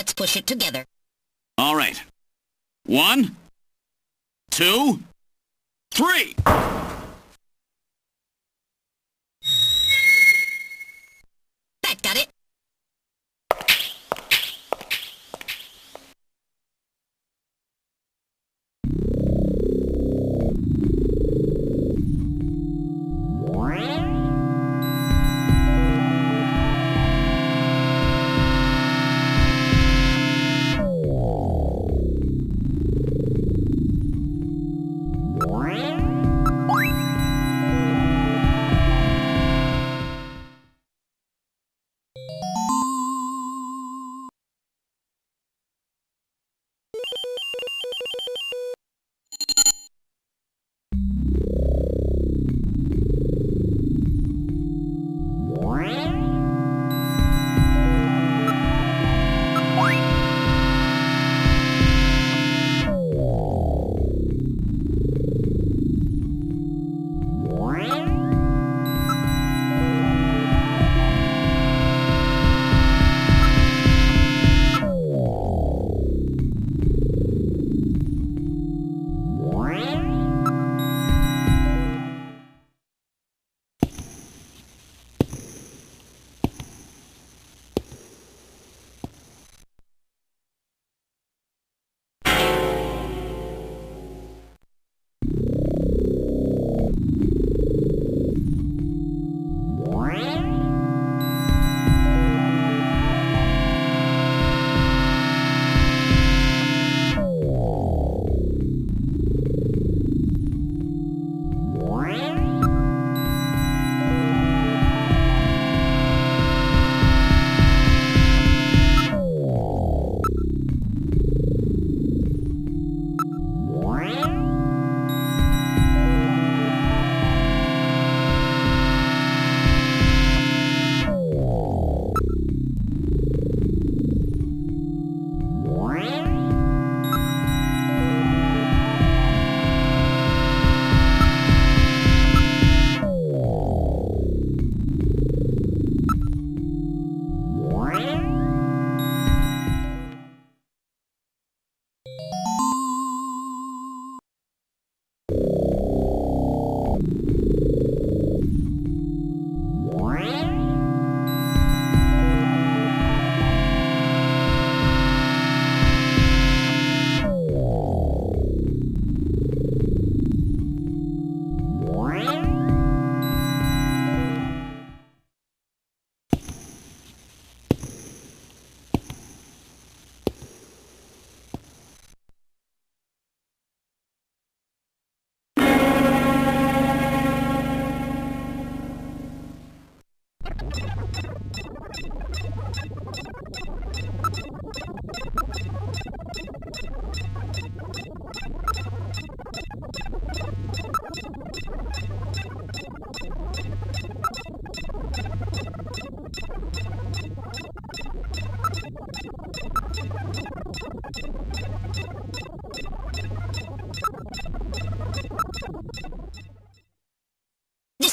Let's push it together. All right. 1, 2, 3! That got it.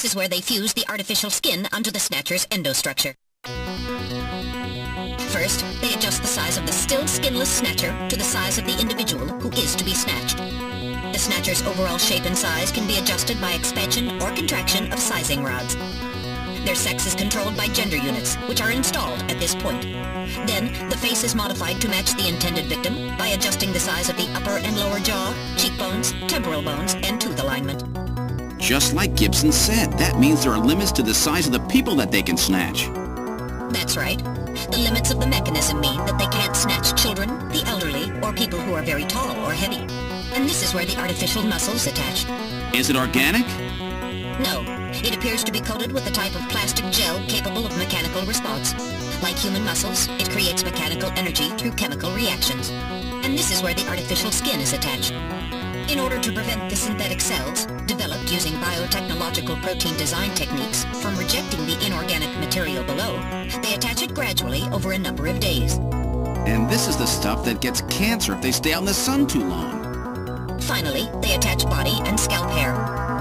This is where they fuse the artificial skin onto the Snatcher's endostructure. First, they adjust the size of the still skinless Snatcher to the size of the individual who is to be snatched. The Snatcher's overall shape and size can be adjusted by expansion or contraction of sizing rods. Their sex is controlled by gender units, which are installed at this point. Then, the face is modified to match the intended victim by adjusting the size of the upper and lower jaw, cheekbones, temporal bones, and tooth alignment. Just like Gibson said, that means there are limits to the size of the people that they can snatch. That's right. The limits of the mechanism mean that they can't snatch children, the elderly, or people who are very tall or heavy. And this is where the artificial muscle's attached. Is it organic? No. It appears to be coated with a type of plastic gel capable of mechanical response. Like human muscles, it creates mechanical energy through chemical reactions. And this is where the artificial skin is attached. In order to prevent the synthetic cells, developed using biotechnological protein design techniques, from rejecting the inorganic material below, they attach it gradually over a number of days. And this is the stuff that gets cancer if they stay out in the sun too long. Finally, they attach body and scalp hair.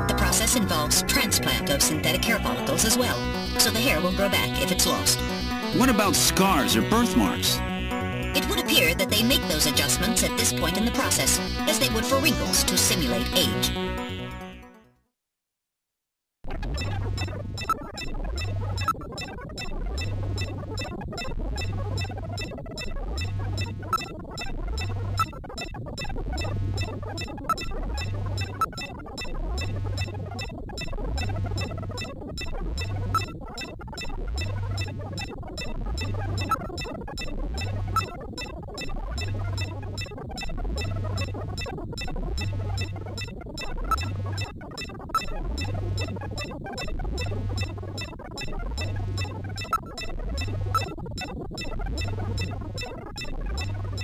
The process involves transplant of synthetic hair follicles as well, so the hair will grow back if it's lost. What about scars or birthmarks? It would appear that they make those adjustments at this point in the process, as they would for wrinkles to simulate age.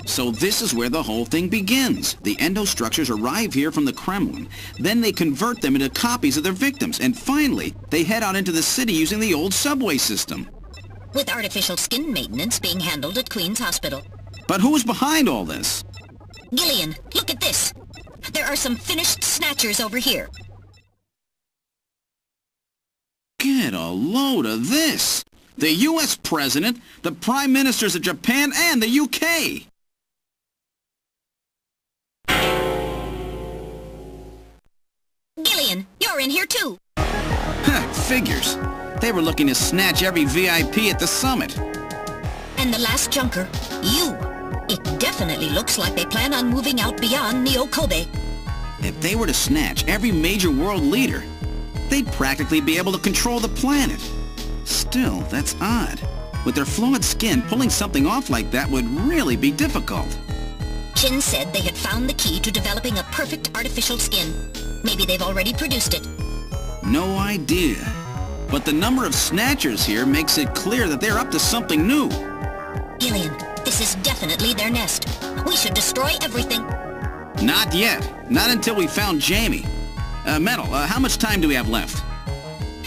So this is where the whole thing begins. The endostructures arrive here from the Kremlin. Then they convert them into copies of their victims. And finally, they head out into the city using the old subway system. With artificial skin maintenance being handled at Queen's Hospital. But who's behind all this? Gillian, look at this. There are some finished snatchers over here. Get a load of this. The U.S. President, the Prime Ministers of Japan, and the U.K. Gillian, you're in here too. Figures. They were looking to snatch every VIP at the summit. And the last junker, you. It definitely looks like they plan on moving out beyond Neo-Kobe. If they were to snatch every major world leader, they'd practically be able to control the planet. Still, that's odd. With their flawed skin, pulling something off like that would really be difficult. Shin said they had found the key to developing a perfect artificial skin. Maybe they've already produced it. No idea. But the number of snatchers here makes it clear that they're up to something new. Gillian, this is definitely their nest. We should destroy everything. Not yet. Not until we found Jamie. Metal, how much time do we have left?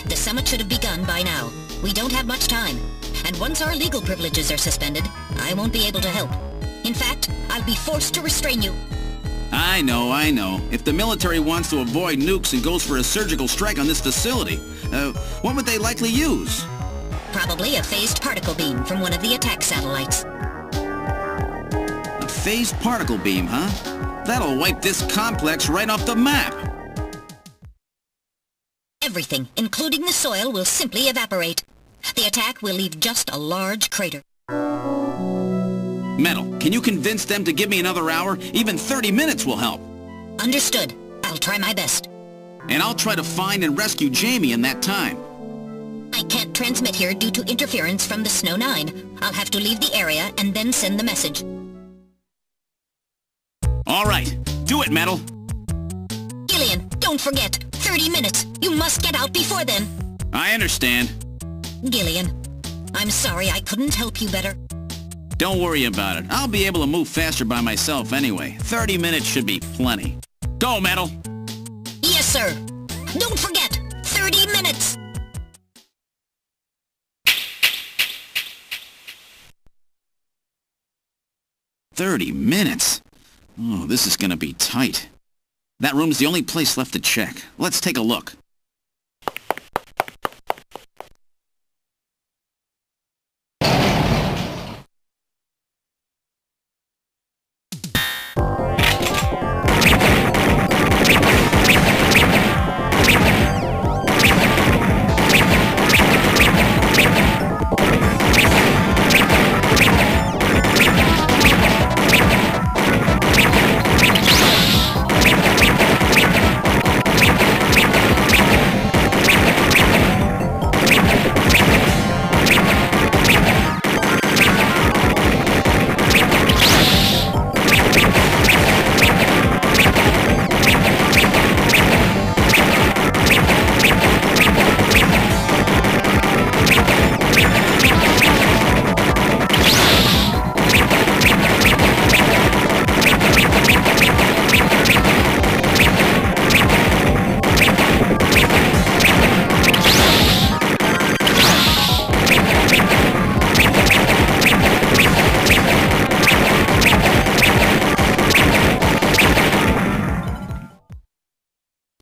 The summit should have begun by now. We don't have much time. And once our legal privileges are suspended, I won't be able to help. In fact, I'll be forced to restrain you. I know. If the military wants to avoid nukes and goes for a surgical strike on this facility, what would they likely use? Probably a phased particle beam from one of the attack satellites. A phased particle beam, huh? That'll wipe this complex right off the map. Everything, including the soil, will simply evaporate. The attack will leave just a large crater. Metal, can you convince them to give me another hour? Even 30 minutes will help. Understood. I'll try my best. And I'll try to find and rescue Jamie in that time. I can't transmit here due to interference from the Snow 9. I'll have to leave the area and then send the message. All right. Do it, Metal. Gillian, don't forget. 30 minutes. You must get out before then. I understand. Gillian, I'm sorry I couldn't help you better. Don't worry about it. I'll be able to move faster by myself anyway. 30 minutes should be plenty. Go, Metal! Yes, sir. Don't forget, 30 minutes! "30 minutes? Oh, this is gonna be tight. That room's the only place left to check. Let's take a look.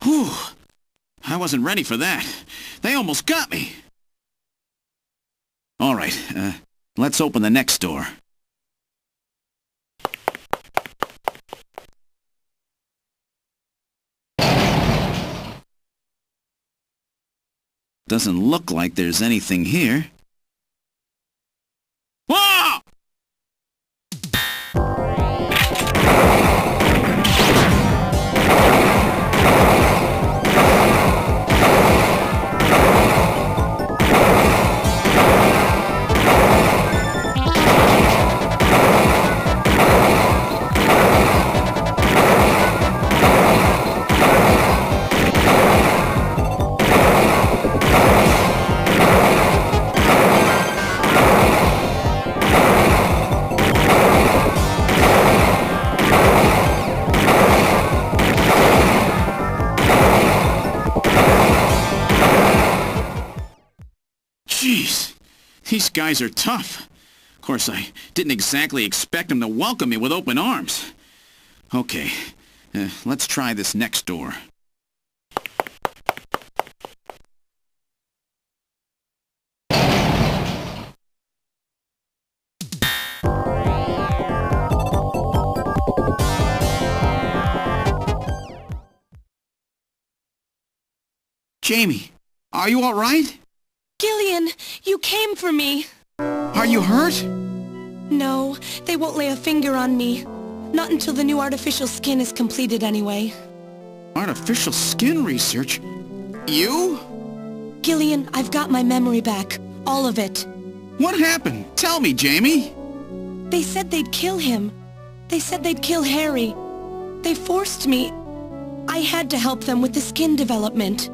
Whew. I wasn't ready for that. They almost got me. All right, let's open the next door. Doesn't look like there's anything here. Whoa! Jeez, these guys are tough. Of course, I didn't exactly expect them to welcome me with open arms. Okay, let's try this next door. Jamie, are you all right? Gillian, you came for me. Are you hurt? No, they won't lay a finger on me. Not until the new artificial skin is completed anyway. Artificial skin research? You? Gillian, I've got my memory back. All of it. What happened? Tell me, Jamie. They said they'd kill him. They said they'd kill Harry. They forced me. I had to help them with the skin development.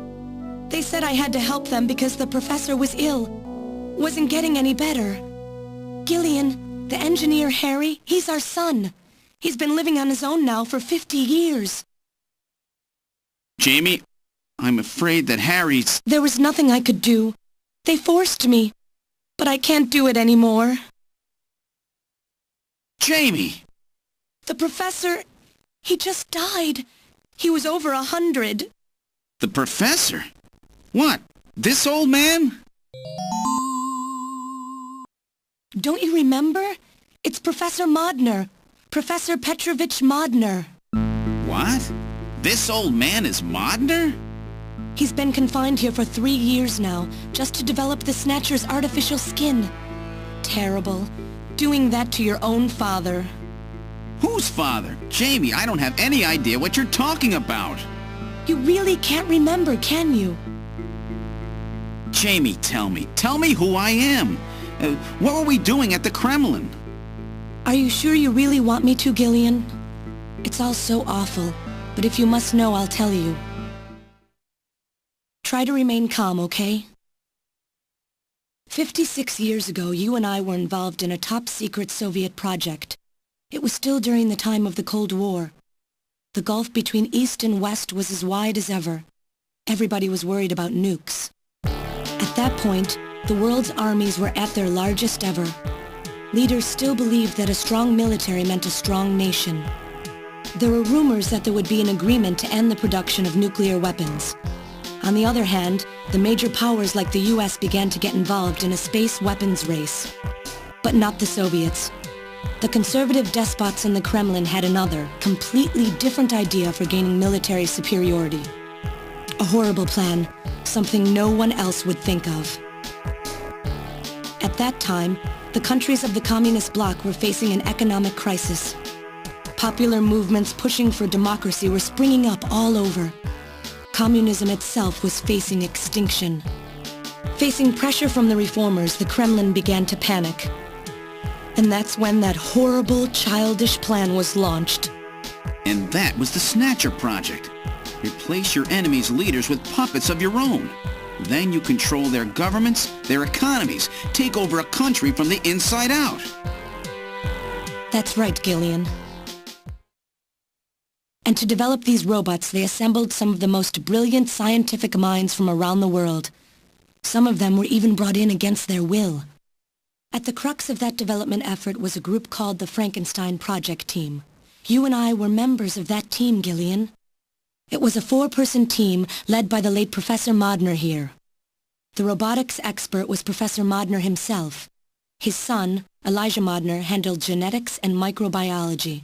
They said I had to help them because the professor was ill. Wasn't getting any better. Gillian, the engineer Harry, he's our son. He's been living on his own now for 50 years. Jamie, I'm afraid that Harry's... There was nothing I could do. They forced me. But I can't do it anymore. Jamie! The professor, he just died. He was over 100. The professor? What? This old man? Don't you remember? It's Professor Modner. Professor Petrovich Modner. What? This old man is Modner? He's been confined here for 3 years now, just to develop the Snatcher's artificial skin. Terrible. Doing that to your own father. Whose father? Jamie, I don't have any idea what you're talking about. You really can't remember, can you? Jamie, tell me. Tell me who I am. What were we doing at the Kremlin? Are you sure you really want me to, Gillian? It's all so awful, but if you must know, I'll tell you. Try to remain calm, okay? 56 years ago, you and I were involved in a top-secret Soviet project. It was still during the time of the Cold War. The gulf between East and West was as wide as ever. Everybody was worried about nukes. At that point, the world's armies were at their largest ever. Leaders still believed that a strong military meant a strong nation. There were rumors that there would be an agreement to end the production of nuclear weapons. On the other hand, the major powers like the US began to get involved in a space weapons race. But not the Soviets. The conservative despots in the Kremlin had another, completely different idea for gaining military superiority. A horrible plan, something no one else would think of. At that time, the countries of the communist bloc were facing an economic crisis. Popular movements pushing for democracy were springing up all over. Communism itself was facing extinction. Facing pressure from the reformers, the Kremlin began to panic. And that's when that horrible, childish plan was launched. And that was the Snatcher project. Replace your enemy's leaders with puppets of your own. Then you control their governments, their economies, take over a country from the inside out. That's right, Gillian. And to develop these robots, they assembled some of the most brilliant scientific minds from around the world. Some of them were even brought in against their will. At the crux of that development effort was a group called the Frankenstein Project Team. You and I were members of that team, Gillian. It was a 4-person team led by the late Professor Modner here. The robotics expert was Professor Modner himself. His son, Elijah Modner, handled genetics and microbiology.